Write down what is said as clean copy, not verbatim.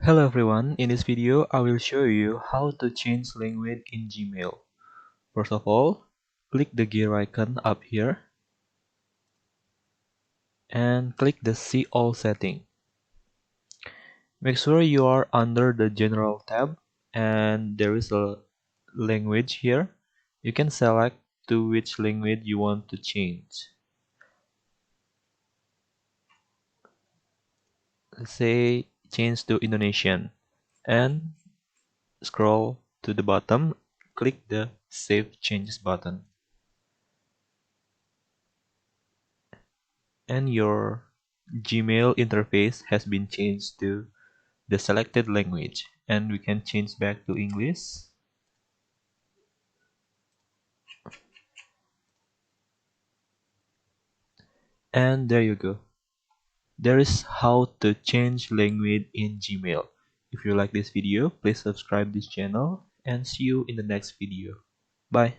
Hello everyone, in this video I will show you how to change language in Gmail. First of all, click the gear icon up here and click the See All setting. Make sure you are under the General tab and there is a language here. You can select to which language you want to change. Let's say change to Indonesian and scroll to the bottom, click the Save Changes button. And your Gmail interface has been changed to the selected language, and we can change back to English. And there you go. There is how to change language in Gmail. If you like this video, please subscribe this channel and see you in the next video. Bye.